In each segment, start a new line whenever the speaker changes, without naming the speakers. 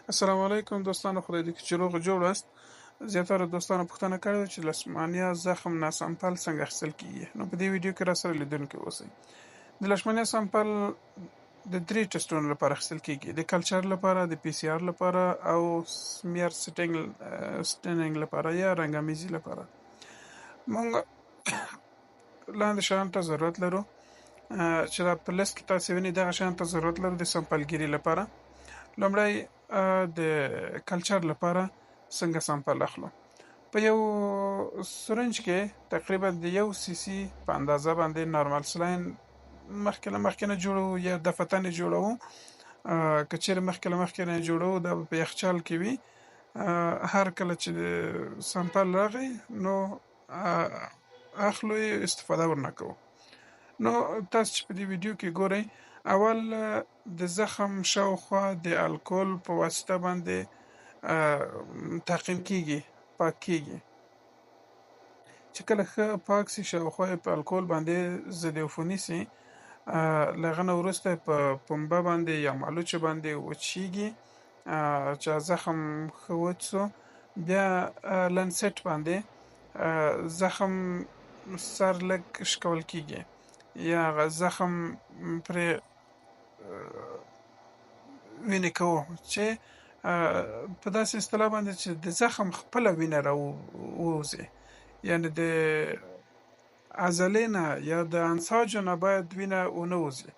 السلام علیکم دوستانو، خدای دې چې روغ جوړ است. زیاتره دوستانو پوښتنه کړې وه چې لشمانیا زخم ناسمپل څنګه اخیستل کیږي. نو په دې ویډیو کې راسره لیدونکي اوسئ. د لشمانیا سمپل د 3 ټسټونو لپاره اخیستل کیږي: د کلچر لپاره، د پی سی آر لپاره او سمیر سټینګ لپاره یا رنګامیزي لپاره. موږ لاندې شیانو ته ضرورت لرو چې دا په لیست کې تاسې وینئ. دغه شیانو ته ضرورت لرو د سمپلګیري لپاره. لومړی د کلچر لپاره څنګه سمپل اخلو. په یو سرنج کې تقریبا د 1 سی سی په اندازه باندې نارمل سلاین مخکې نه جوړو یا دفتن جوړو. که چیرې مخکې نه جوړو دا په یخچال کې وي. هر کله چې سمپل راغی نو اخلو یې استفاده ورنه کوو. نو تاسو چې په دې ویډیو کې ګورئ، اول د زخم شاوخوا د الکول په واسطه باندې تعقیم کیږي، پاک کیږي. چې کله ښه پاک سي، شاوخوا یې په الکول باندې ضد عفوني سي، له هغه نه وروسته په پنبه باندې یا مالوچو باندې وچیږي. چې زخم ښه وچ سو، بیا لنسټ باندې زخم سر لږ شکول کیږي یا هغه زخم پرې وینې کوو چې په داسې اصطلاح باندې چې د زخم خپله وینه راووځي، یعنې د عضلې نه یا د انساجو نه باید وینه ونه وځي.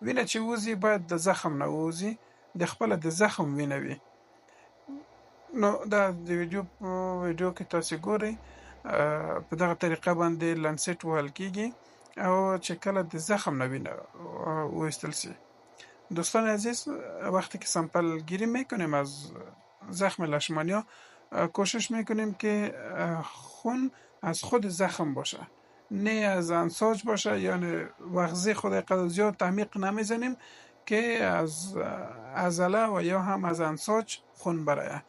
وینه چې وځي باید د زخم نه وځي، د خپله د زخم وینه وي. نو دا د ویډیو کې تاسې ګورئ. په دغه طریقه باندې لنسټ وهل کیږي او چې کله د زخم نه وینه وایستل سی. دوستان عزیز، وقتی که سمپل گیری میکنیم از زخم لشمانیا، کوشش میکنیم که خون از خود زخم باشه، نه از انساج باشه. یعنی وغزه خود قدر زیاد تعمیق نمیزنیم که از عضله و یا هم از انساج خون برایه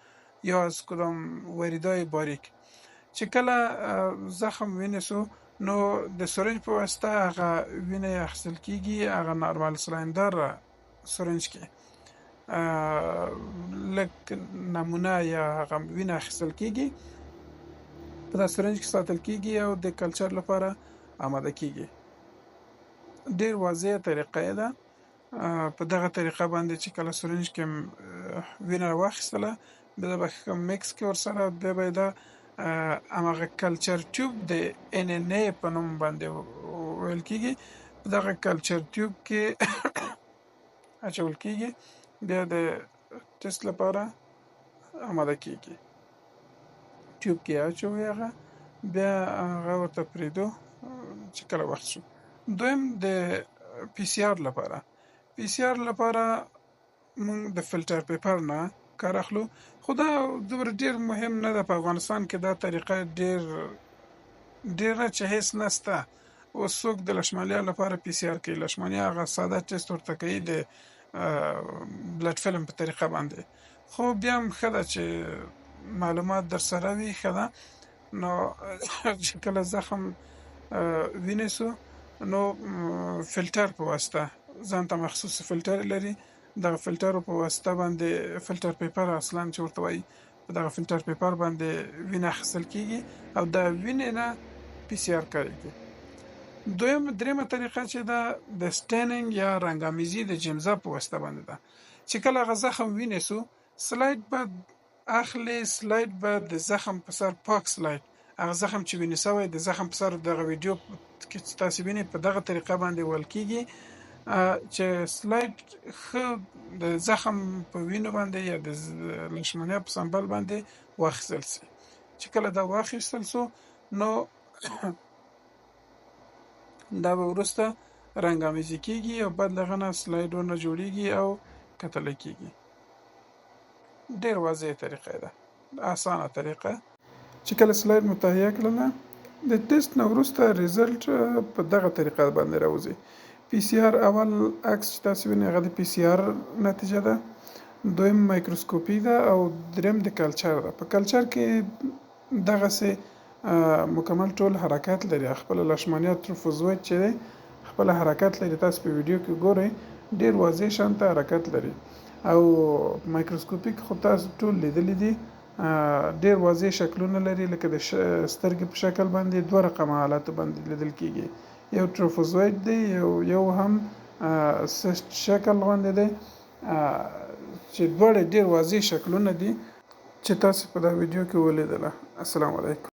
یا از کدام وریدای باریک. چې کله زخم وینسو نو د سرنج په واسطه هغه وینه اخیستل کیږي. هغه نارمل سلایندر سرنج کې لږ نمونه یا هغه وینه اخیستل کیږي، په دا سرنج کې ساتل کیږي او د کلچر لپاره آماده کیږي. ډیر واضح طریقه ده. په دغه طریقه باندې چې کله سرنج کې وینه واخیستله، بیا به میکس کې ورسره بیا به دا هماغه کلچر ټیوب د ان ان ای په نوم باندې ویل کیږي. په دغه کلچر ټیوب کې اچول کیږي، بیا د ټیسټ لپاره آماده کیږي. ټیوب کې اچوي هغه، بیا هغه ورته پرېږدو چې کله وخت شو. دویم د پی سی آر لپاره. پی سی آر لپاره موږ د فلټر پیپر نه کار اخلو، خو دا دومره ډیر مهم نه ده. په افغانستان کې دا طریقه ډیر نه چې هیڅ نسته. اوس څوک د لشمانیا لپاره پی سی آر کوي. لشمانیا هغه ساده ټیسټ ورته کوي د بلډ فلم په طریقه باندې. خو بیا هم ښه ده چې معلومات در سره وي، ښه ده. نو چې کله زخم وینیسو نو فلټر په واسطه، ځان ته مخصوص فلټر لري، دغه فلټر په واسطه باندې فلټر پیپر اصلا چې ورته وایي، په دغه فلټر پیپر باندې وینه اخیستل کیږي او دا وینې نه پی سی آر کاریږي. دریمه طریقه چې ده د سټیننګ یا رنګامیزي د جمزه په واسطه باندې ده. چې کله هغه زخم وینیسو، سلاید به اخلي، سلاید به د زخم په سر پاک سلاید، هغه زخم چې وینې سوی د زخم په سر دغه ویډیو کې تاسو وینئ په دغه طریقه باندې وهل کیږي چې سلاید ښه د زخم په وینو باندې یا د لشمانیا په سمبل باندې واخیستل سي. چې کله دا واخیستل سو نو دا به وروسته رنګامیزي کیږي او بعد له هغه نه سلایډونه جوړیږي او کتل کیږي. ډیر واضح طریقه ده، اسانه طریقه. چې کله سلاید متهیا کړله، د ټیسټ نه وروسته ریزلټ په دغه طریقه باندې راوځي. پی سی آر اول عکس چې تاسو وینئ هغه د پی سی آر نتیجه ده، دویم مایکروسکوپي ده او دریم د کلچر ده. په کلچر کې دغسې مکمل ټول حرکت لري. خپل لشمانیا تروفوزوید چې دی خپل حرکت لري. تاسو په ویډیو کې ګورئ ډیر واضح شانته حرکت لري او مایکروسکوپیک خو تاسو ټول لیدلی دي. ډیر واضح شکلونه لري، لکه د سترګې په شکل باندې دوه رقمه حالاتو باندې لیدل کیږي، یو ټروفوزوید دی، یو هم سیسټ شکل باندې دی، چې دواړه ډیر واضح شکلونه دي چې تاسو په دا ویډیو کې ولیدله. السلام علیکم.